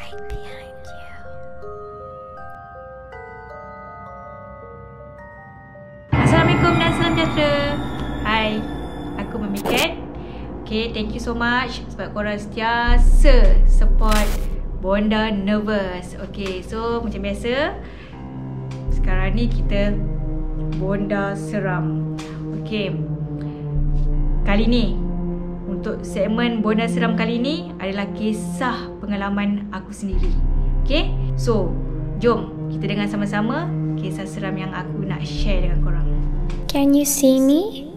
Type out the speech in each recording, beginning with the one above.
right behind you. Assalamualaikum dan salam sejahtera. Hai, aku Mami Cat. Okay, thank you so much sebab korang sentiasa support Bonda Nervous. Okay, so macam biasa, sekarang ni kita Bonda Seram. Okay, kali ni untuk segmen Bonda Seram kali ni adalah kisah pengalaman aku sendiri. Okay, so jom kita dengar sama-sama kisah seram yang aku nak share dengan korang. Can you see me?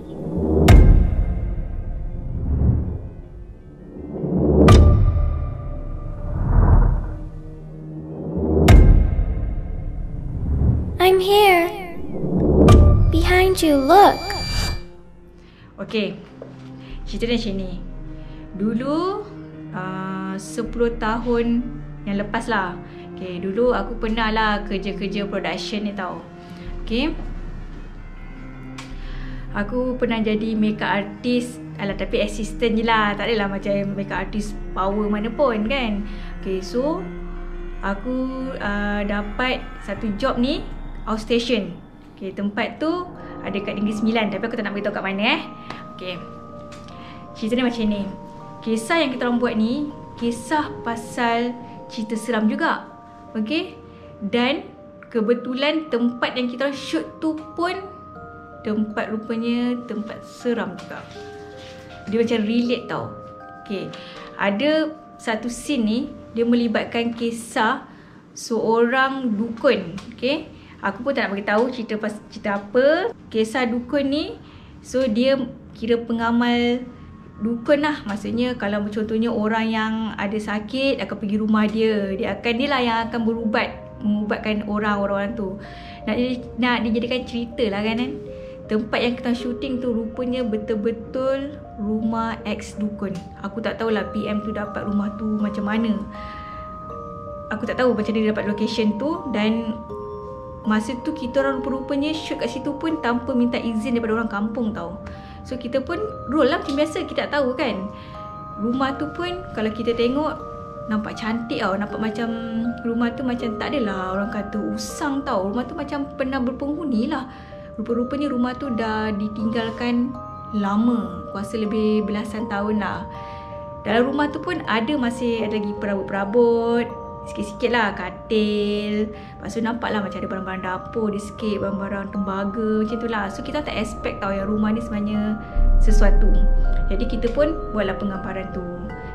I'm here. Behind you, look. Okay, cerita dia macam ni. Dulu 10 tahun yang lepas lah. Okay, dulu aku pernah lah kerja-kerja production ni tau. Okay, aku pernah jadi makeup artist. Alah, tapi assistant je lah, tak adalah macam makeup artist power mana pun kan. Okay, so aku dapat satu job ni outstation. Okay, tempat tu ada kat Negeri Sembilan, tapi aku tak nak beritahu kat mana Okay, cerita ni macam ni. Kisah yang kita orang buat ni kisah pasal cerita seram juga. Okay, dan kebetulan tempat yang kita orang shoot tu pun rupanya tempat seram juga. Dia macam relate tau. Okay, ada satu scene ni dia melibatkan kisah seorang dukun. Okay, aku pun tak nak beritahu cerita apa. Kisah dukun ni, so dia kira pengamal dukun lah. Maksudnya kalau contohnya orang yang ada sakit akan pergi rumah dia. Dia lah yang akan mengubatkan orang-orang tu. Nak dijadikan cerita lah kan. Tempat yang kita shooting tu rupanya betul-betul rumah ex dukun. Aku tak tahulah PM tu dapat rumah tu macam mana. Aku tak tahu macam dia dapat location tu. Dan masa tu kita orang rupanya shoot kat situ pun tanpa minta izin daripada orang kampung tau. So kita pun roll lah macam biasa, kita tak tahu kan. Rumah tu pun kalau kita tengok nampak cantik tau. Nampak macam rumah tu macam tak adalah orang kata usang tau. Rumah tu macam pernah berpenghuni lah. Rupa-rupanya rumah tu dah ditinggalkan lama, kuasa lebih belasan tahun lah. Dalam rumah tu pun masih ada lagi perabot-perabot, sikit-sikit lah, katil. Lepas tu nampak lah macam ada barang-barang dapur dia sikit, barang-barang tembaga macam tu lah. So kita tak expect tau yang rumah ni sebenarnya sesuatu. Jadi kita pun buatlah penggambaran tu.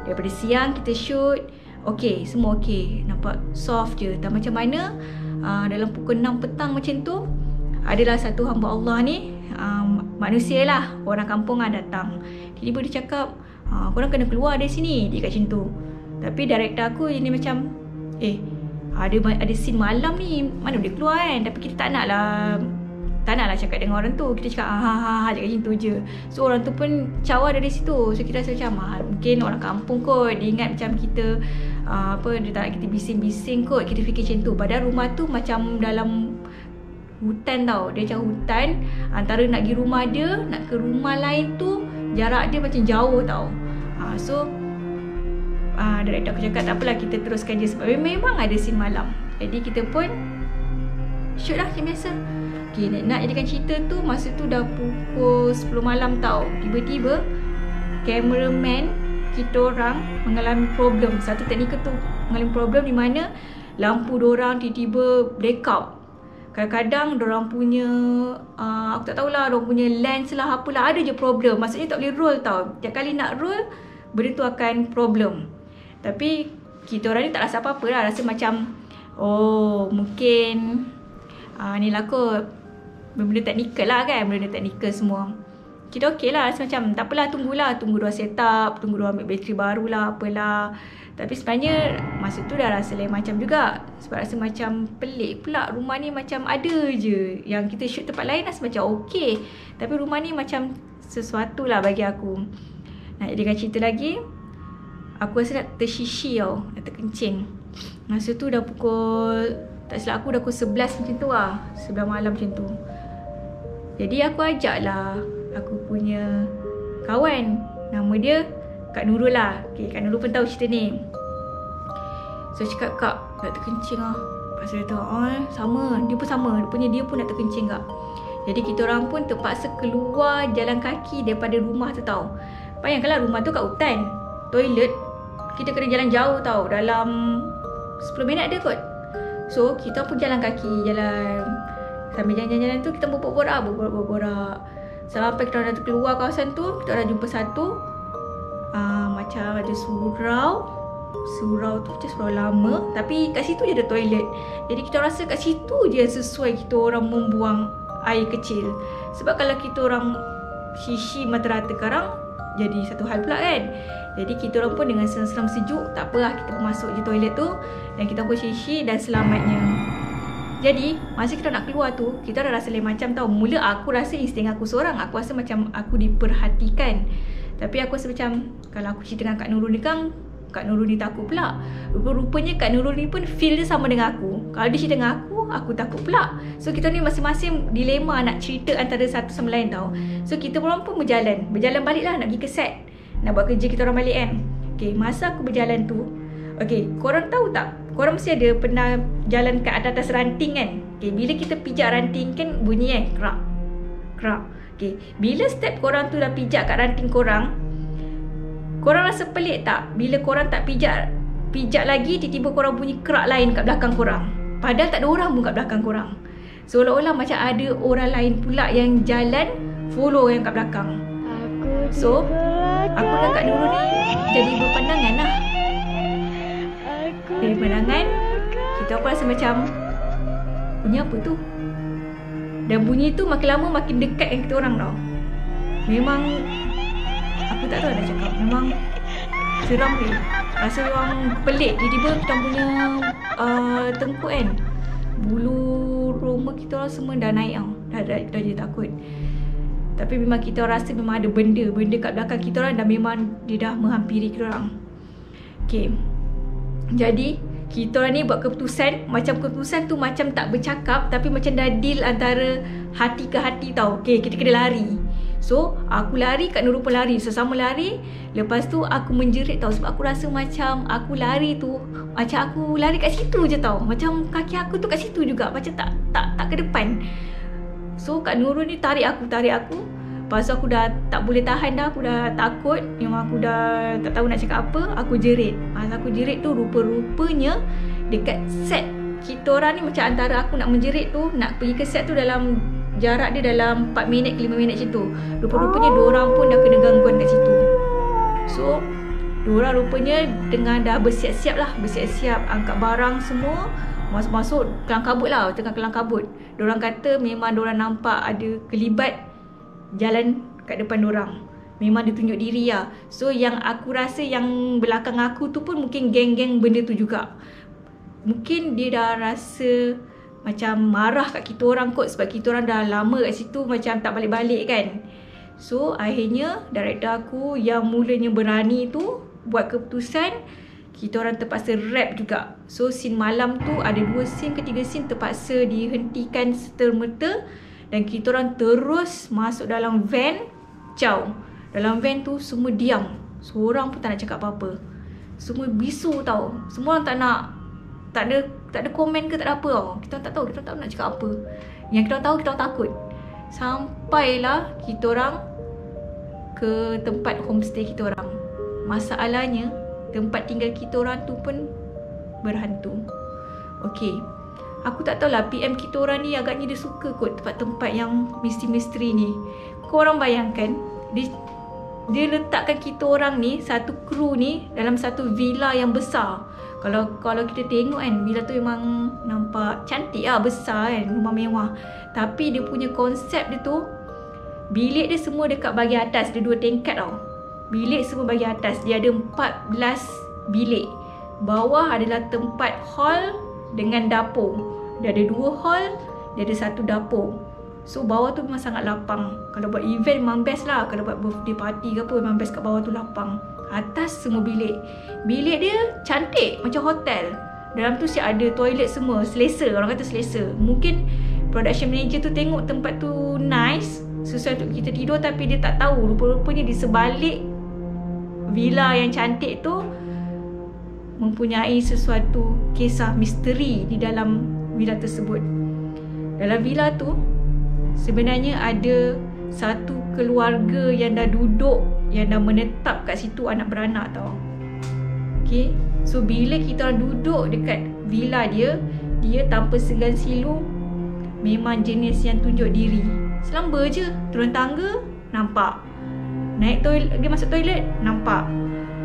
Daripada siang kita shoot, okay, semua okay, nampak soft je. Dan macam mana dalam pukul 6 petang macam tu, adalah satu hamba Allah ni, manusia lah, orang kampung datang. Tiba-tiba dia cakap, korang kena keluar dari sini. Dia kat macam tu. Tapi director aku ini macam, ada scene malam ni, mana boleh keluar kan. Tapi kita tak nak lah cakap dengan orang tu. Kita cakap cakap macam tu je. So orang tu pun cawa dari situ. So kita rasa macam mungkin orang kampung kot, dia ingat macam kita dia tak nak kita bising-bising kot. Kita fikir macam tu. Padahal rumah tu macam dalam hutan tau. Dia macam hutan. Antara nak pergi rumah dia, nak ke rumah lain tu, jarak dia macam jauh tau. So director aku cakap tak apalah, kita teruskan je sebab memang ada scene malam. Jadi kita pun shoot lah macam biasa. Okay, nak jadikan cerita tu, masa tu dah pukul 10 malam tau. Tiba-tiba cameraman kita orang mengalami problem. Satu teknikal tu mengalami problem di mana lampu diorang tiba-tiba blackout. Kadang-kadang diorang punya aku tak tahulah, diorang punya lens lah apalah, ada je problem. Maksudnya tak boleh roll tau. Tiap kali nak roll, benda tu akan problem. Tapi kita orang ni tak rasa apa-apa lah. Rasa macam mungkin ni lah kot, benda teknikal lah kan. Benda teknikal semua kita okey lah. Rasa macam tak apalah, tunggu diorang set up, tunggu diorang ambil bateri baru lah apalah. Tapi sebenarnya masa tu dah rasa lain macam juga. Sebab rasa macam pelik pula. Rumah ni macam ada je. Yang kita shoot tempat lain rasa macam okey, tapi rumah ni macam sesuatu lah bagi aku. Nak jadikan cerita lagi, aku rasa nak tersishi tau, nak terkencing. Masa tu dah pukul, tak silap aku dah pukul 11 macam tu lah, 11 malam macam tu. Jadi aku ajak lah aku punya kawan, nama dia Kak Nurul lah. Okay, Kak Nurul pun tahu cerita ni. So cakap, kak nak terkencing lah. Lepas tu dia tahu, sama. Dia pun sama, dia pun nak terkencing kak. Jadi kita orang pun terpaksa keluar jalan kaki daripada rumah tu tau. Bayangkanlah rumah tu kat hutan. Toilet kita kena jalan jauh tau. Dalam 10 minit ada kot. So kita pun jalan kaki, jalan. Sambil jalan-jalan tu kita berborak. Sampai kita orang dah keluar kawasan tu, kita orang jumpa satu macam ada surau. Surau tu macam surau lama, tapi kat situ je ada toilet. Jadi kita rasa kat situ je sesuai kita orang membuang air kecil. Sebab kalau kita orang sisi mata rata karang, jadi satu hal pula kan. Jadi kita orang pun dengan senang-senang sejuk, tak apalah, kita pun masuk je toilet tu dan kita pun sisi dan selamatnya. Jadi masa kita nak keluar tu, kita dah rasa lain macam tau. Mula aku rasa insting aku seorang, aku rasa macam aku diperhatikan. Tapi aku rasa macam kalau aku cerita dengan Kak Nurul ni kan, Kak Nurul ni takut pula. Rupa-rupanya Kak Nurul ni pun feel dia sama dengan aku. Kalau dia cerita dengan aku takut pula. So kita ni masing-masing dilema nak cerita antara satu sama lain tau. So kita orang pun berjalan balik lah nak pergi ke set, nak buat kerja kita orang balik kan. Okay, masa aku berjalan tu, okay, korang tahu tak, korang mesti ada pernah jalan kat atas ranting kan. Okay, bila kita pijak ranting kan bunyi kan, kerak kerak. Okay, bila step korang tu dah pijak kat ranting korang rasa pelik tak? Bila korang tak pijak lagi, tiba-tiba korang bunyi kerak lain kat belakang korang. Padahal tak ada orang pun kat belakang korang. Seolah-olah macam ada orang lain pula yang jalan follow yang kat belakang. So, aku dengan Kak Nurul ni jadi berpandangan lah. Dari pandangan, kita pun rasa macam bunyi apa tu? Dan bunyi tu makin lama makin dekat dengan kita orang tau. Memang aku tak tahu nak cakap, memang seram ni. Rasa orang pelik. Tiba-tiba kita punya tengkuk kan, bulu roma kita orang semua dah naik tau. Dah jadi takut. Tapi memang kita rasa memang ada benda kat belakang kita orang, dan memang dia dah menghampiri kita orang. Okay, jadi kita orang ni buat keputusan, macam keputusan tu macam tak bercakap, tapi macam dah deal antara hati ke hati tau. Okay, kita kena lari. So aku lari, Kak Nurul pun lari, sesama lari. Lepas tu aku menjerit tau, sebab aku rasa macam aku lari tu, macam aku lari kat situ je tau. Macam kaki aku tu kat situ juga, macam tak ke depan. So Kak Nurul ni tarik aku. Lepas tu aku dah tak boleh tahan dah, aku dah takut. Memang aku dah tak tahu nak cakap apa. Aku jerit. Masa aku jerit tu, rupa-rupanya dekat set kita orang ni, macam antara aku nak menjerit tu, nak pergi ke set tu dalam jarak dia dalam 4 minit ke 5 minit macam tu. Rupa-rupanya diorang pun dah kena gangguan kat situ. So diorang rupanya dah bersiap-siap angkat barang semua, masuk kelang kabut lah, tengah kelang kabut. Diorang kata memang diorang nampak ada kelibat jalan kat depan diorang. Memang dia tunjuk diri lah. So yang aku rasa yang belakang aku tu pun mungkin geng-geng benda tu juga. Mungkin dia dah rasa macam marah kat kita orang kot, sebab kita orang dah lama kat situ, macam tak balik-balik kan. So akhirnya director aku yang mulanya berani tu buat keputusan, kita orang terpaksa wrap juga. So scene malam tu ada 2 scene ke 3 scene terpaksa dihentikan serta-merta, dan kita orang terus masuk dalam van. Dalam van tu semua diam, seorang pun tak nak cakap apa-apa. Semua bisu tau. Semua orang tak ada komen ke, tak ada apa tau. Kita tak tahu nak cakap apa. Yang kita tahu, kita takut. Sampailah kita orang ke tempat homestay kita orang. Masalahnya tempat tinggal kita orang tu pun berhantu. Okay, aku tak tahulah, PM kita orang ni agaknya dia suka kot tempat-tempat yang misteri-misteri ni. Korang bayangkan, dia letakkan kita orang ni, satu kru ni, dalam satu villa yang besar. Kalau kita tengok kan, villa tu memang nampak cantik lah, besar kan, rumah mewah. Tapi dia punya konsep dia tu, bilik dia semua dekat bahagian atas. Dia 2 tingkat tau. Bilik semua bahagian atas. Dia ada 14 bilik. Bawah adalah tempat hall dengan dapur. Dia ada 2 hall, dia ada 1 dapur. So bawah tu memang sangat lapang. Kalau buat event memang best lah. Kalau buat birthday party ke apa, memang best kat bawah tu lapang. Atas semua bilik. Bilik dia cantik macam hotel. Dalam tu siap ada toilet semua, selesa. Orang kata selesa. Mungkin production manager tu tengok tempat tu nice, sesuai untuk kita tidur, tapi dia tak tahu rupa-rupanya di sebalik villa yang cantik tu mempunyai sesuatu kisah misteri di dalam villa tersebut. Dalam villa tu sebenarnya ada satu keluarga yang dah duduk, yang dah menetap kat situ anak beranak tau. Okay, so bila kita orang duduk dekat villa dia tanpa segan silu memang jenis yang tunjuk diri. Selamba je, turun tangga nampak, naik toilet, dia masuk toilet nampak.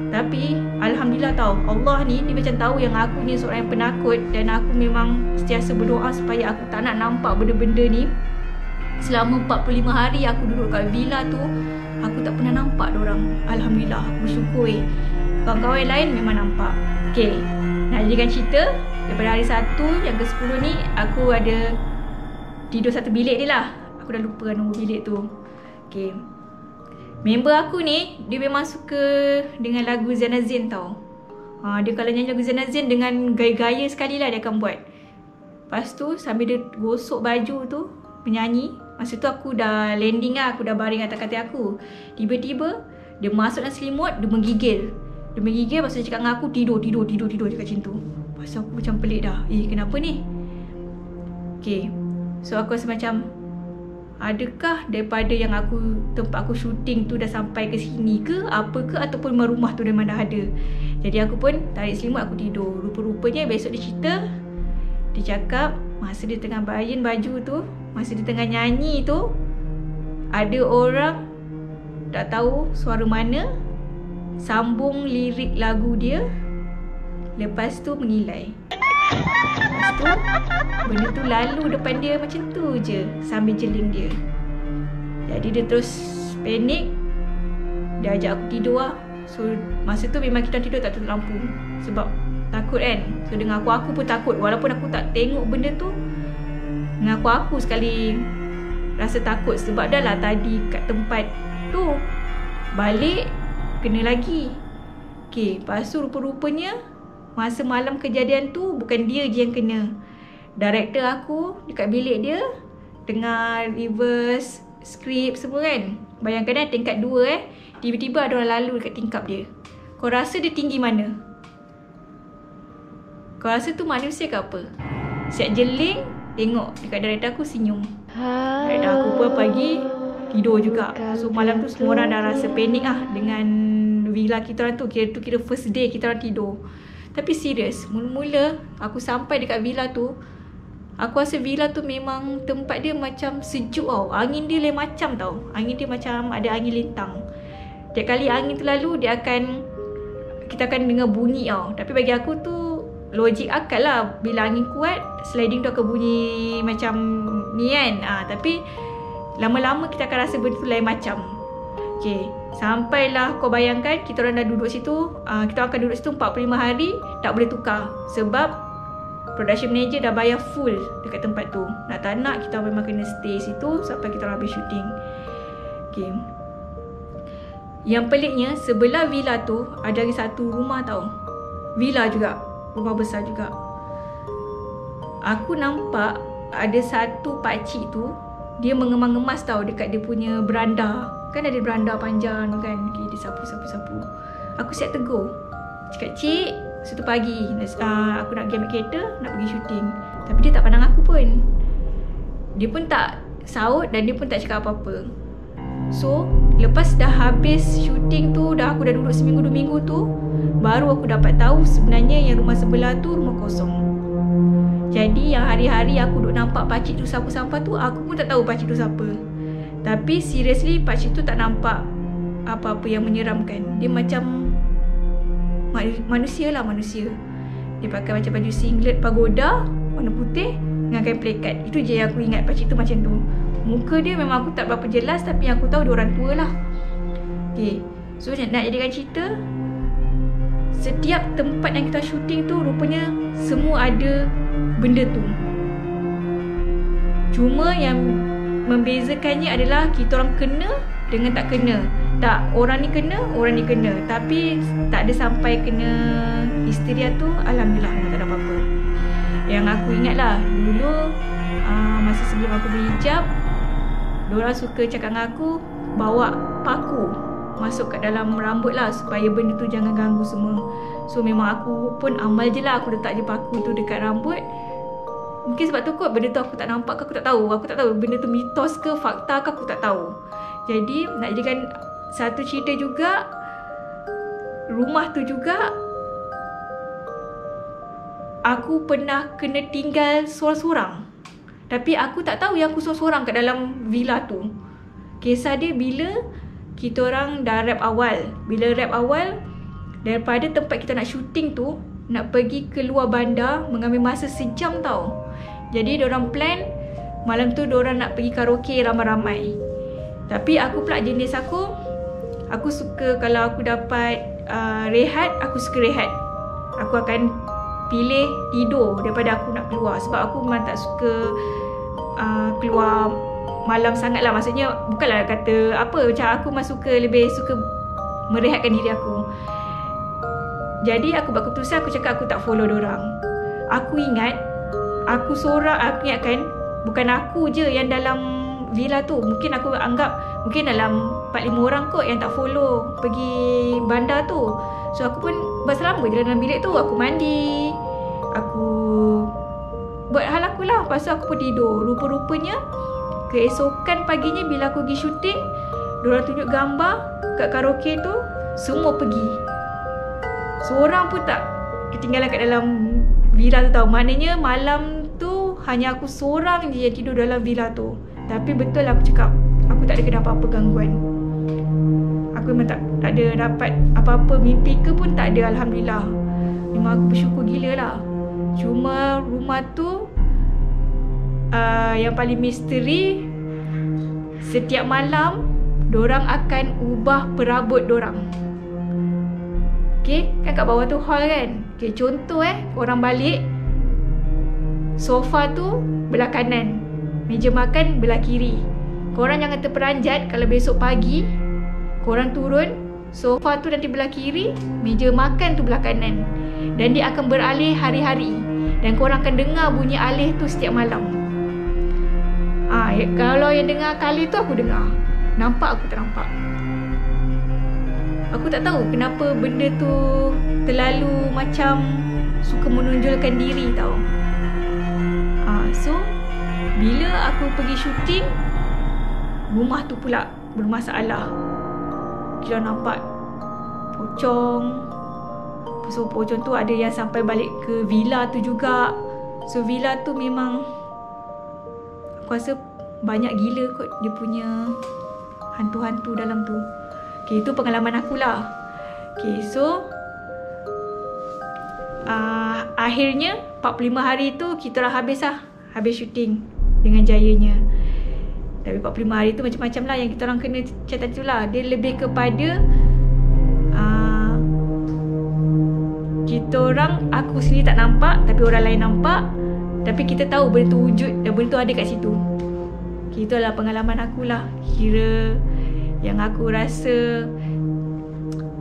Tapi Alhamdulillah tau, Allah ni dia macam tahu yang aku ni seorang yang penakut, dan aku memang sentiasa berdoa supaya aku tak nak nampak benda-benda ni. Selama 45 hari aku duduk kat villa tu, aku tak pernah nampak diorang. Alhamdulillah, aku bersyukur. Kawan-kawan lain memang nampak. Okay, nak jadikan cerita, daripada hari 1 yang ke-10 ni aku ada tidur satu bilik ni lah. Aku dah lupa nombor bilik tu. Okay, member aku ni dia memang suka dengan lagu Zain Azin tau. Dia kalau nyanyi lagu Zain Azin dengan gaya-gaya sekali lah dia akan buat. Lepas tu sambil dia gosok baju tu menyanyi, masa tu aku dah landing lah, aku dah baring atas katil aku. Tiba-tiba dia masuk dalam selimut, dia menggigil. Lepas tu dia cakap dengan aku, tidur cakap macam tu. Lepas aku macam pelik dah, kenapa ni? Okay, so aku rasa macam, adakah daripada yang tempat aku syuting tu dah sampai ke sini ke, apa ke, ataupun rumah tu memang dah ada. Jadi aku pun tarik selimut, aku tidur. Rupa-rupanya besok dia cerita, dia cakap masa dia tengah bayin baju tu, masa dia tengah nyanyi tu, ada orang tak tahu suara mana sambung lirik lagu dia, lepas tu mengilai. Lepas tu benda tu lalu depan dia macam tu je sambil jeling dia. Jadi dia terus panik, dia ajak aku tidur lah. So masa tu memang kita tidur tak tutup lampu sebab takut kan. So dengan aku pun takut, walaupun aku tak tengok benda tu, dengan aku sekali rasa takut. Sebab dah lah tadi kat tempat tu, balik kena lagi. Okay, lepas tu rupa-rupanya masa malam kejadian tu bukan dia je yang kena. Director aku dekat bilik dia tengah reverse skrip semua kan. Bayangkan tingkat 2 tiba-tiba ada orang lalu dekat tingkap dia. Kau rasa dia tinggi mana? Kau rasa tu manusia ke apa? Siap jeling, tengok dekat director aku senyum. Director aku pun pagi tidur juga. So malam tu semua orang dah rasa panik lah dengan villa kita orang tu. Kira first day kita orang tidur. Tapi serius, mula-mula aku sampai dekat villa tu, aku rasa villa tu memang tempat dia macam sejuk tau. Angin dia lain macam tau. Angin dia macam ada angin lintang. Tiap kali angin tu lalu, kita akan dengar bunyi tau. Tapi bagi aku tu logik akal lah. Bila angin kuat, sliding tu akan bunyi macam ni kan. Tapi lama-lama kita akan rasa benda tu lain macam. Okay, sampailah kau bayangkan kita orang dah duduk situ, kita akan duduk situ 45 hari, tak boleh tukar. Sebab production manager dah bayar full dekat tempat tu. Nak tak nak kita memang kena stay situ sampai kita orang habis syuting. Okay, yang peliknya sebelah villa tu ada lagi satu rumah tau. Villa juga, rumah besar juga. Aku nampak ada satu pakcik tu, dia mengemas-ngemas tau dekat dia punya beranda. Kan ada beranda panjang kan. Okay, dia sapu. Aku siap tegur, cakap, cik, satu pagi aku nak pergi ambil kereta, nak pergi syuting. Tapi dia tak pandang aku pun. Dia pun tak saut dan dia pun tak cakap apa-apa. So lepas dah habis syuting tu, aku dah duduk seminggu 2 minggu tu, baru aku dapat tahu sebenarnya yang rumah sebelah tu rumah kosong. Jadi yang hari-hari aku duduk nampak pakcik tu sapu sampah tu, aku pun tak tahu pakcik tu siapa. Tapi seriously pakcik tu tak nampak apa-apa yang menyeramkan. Dia macam manusia lah, manusia. Dia pakai macam baju singlet pagoda warna putih dengan kain plekat. Itu je yang aku ingat pakcik tu macam tu. Muka dia memang aku tak berapa jelas, tapi yang aku tahu dia orang tua lah. Okay, so nak jadikan cerita, setiap tempat yang kita syuting tu rupanya semua ada benda tu. Cuma yang membezakannya adalah kita orang kena dengan tak kena. Tak, orang ni kena, orang ni kena. Tapi tak ada sampai kena histeria tu. Alhamdulillah, tak ada apa-apa. Yang aku ingat lah, dulu masa sebelum aku berhijab, diorang suka cakap dengan aku, bawa paku. masuk kat dalam rambut lah, supaya benda tu jangan ganggu semua. So memang aku pun amal je lah, aku letak je paku tu dekat rambut. Mungkin sebab tu kot benda tu aku tak nampak ke, aku tak tahu. Aku tak tahu benda tu mitos ke fakta ke, aku tak tahu. Jadi nak jadikan satu cerita juga, rumah tu juga aku pernah kena tinggal seorang-seorang. Tapi aku tak tahu yang aku seorang-seorang kat dalam villa tu. Kisah dia bila kita orang dah rap awal. Bila rap awal, daripada tempat kita nak syuting tu, nak pergi keluar bandar, mengambil masa sejam tau. Jadi diorang plan malam tu diorang nak pergi karaoke ramai-ramai. Tapi aku pula jenis aku suka kalau aku dapat rehat, aku suka rehat. Aku akan pilih tidur daripada aku nak keluar. Sebab aku memang tak suka keluar malam sangat lah. Maksudnya bukanlah kata apa, macam aku memang lebih suka merehatkan diri aku. Jadi aku buat keputusan, aku cakap aku tak follow diorang. Aku ingat aku seorang, aku ingatkan bukan aku je yang dalam villa tu. Mungkin aku anggap mungkin dalam 4-5 orang kot yang tak follow pergi bandar tu. So aku pun berselama je dalam bilik tu. Aku mandi, aku buat hal aku lah. Lepas tu aku pun tidur. Rupa-rupanya keesokan paginya bila aku pergi syuting, diorang tunjuk gambar kat karaoke tu, semua pergi. Seorang pun tak ketinggalan kat dalam villa tu tau. Maknanya malam tu hanya aku seorang je yang tidur dalam villa tu. Tapi betul aku cakap, aku tak ada kena apa-apa gangguan. Aku memang tak ada dapat apa-apa, mimpi ke pun tak ada, Alhamdulillah. Memang aku bersyukur gila lah. Cuma rumah tu yang paling misteri, setiap malam dorang akan ubah perabot dorang. Okay, kan kat bawah tu hall kan. Okay, contoh korang balik, sofa tu belah kanan, meja makan belah kiri. Korang jangan terperanjat kalau besok pagi korang turun, sofa tu nanti belah kiri, meja makan tu belah kanan. Dan dia akan beralih hari-hari. Dan korang akan dengar bunyi alih tu setiap malam. Kalau yang dengar kali tu aku dengar. Nampak aku tak nampak. Aku tak tahu kenapa benda tu terlalu macam suka menonjolkan diri tau. So bila aku pergi syuting, rumah tu pula bermasalah. Kita nampak pocong. So pocong tu ada yang sampai balik ke villa tu juga. So villa tu memang aku rasa banyak gila kot dia punya hantu-hantu dalam tu. Okay, itu pengalaman aku lah. Okay, so akhirnya 45 hari tu kita dah habis syuting dengan jayanya. Tapi 45 hari tu macam-macam lah yang kita orang kena cerita tu lah. Dia lebih kepada kita orang, aku sendiri tak nampak tapi orang lain nampak. Tapi kita tahu benda tu wujud dan benda tu ada kat situ. Itulah pengalaman aku lah. Kira yang aku rasa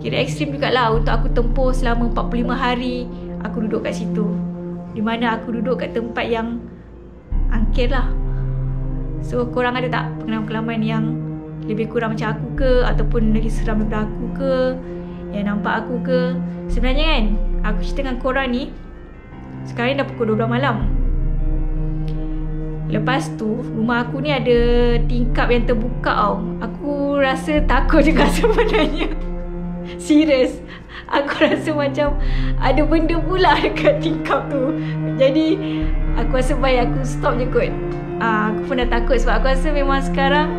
kira ekstrim jugalah untuk aku tempuh selama 45 hari aku duduk kat situ. Di mana aku duduk kat tempat yang angker lah. So korang ada tak pengalaman-pengalaman yang lebih kurang macam aku ke, ataupun lagi seram daripada aku ke, yang nampak aku ke? Sebenarnya kan, aku cerita dengan korang ni sekarang dah pukul 12 malam. Lepas tu rumah aku ni ada tingkap yang terbuka tau. Aku rasa takut juga sebenarnya. Serius, aku rasa macam ada benda pula dekat tingkap tu. Jadi aku rasa baik aku stop je kot. Aku pun dah takut sebab aku rasa memang sekarang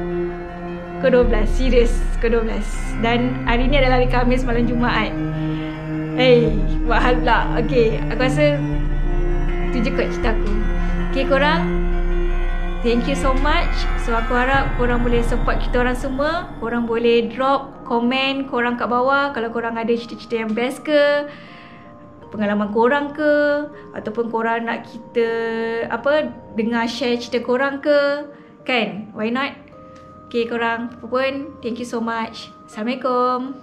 ke-12. Serius, ke-12. Dan hari ni adalah hari Khamis, malam Jumaat. Buat hal pula. Okay, aku rasa tu je kot cerita aku. Okay korang, thank you so much. So aku harap korang boleh support kita orang semua. Korang boleh drop komen korang kat bawah kalau korang ada cerita-cerita yang best ke, pengalaman korang ke, ataupun korang nak kita dengar share cerita korang ke. Kan? Why not? Okay korang, apa pun, thank you so much. Assalamualaikum.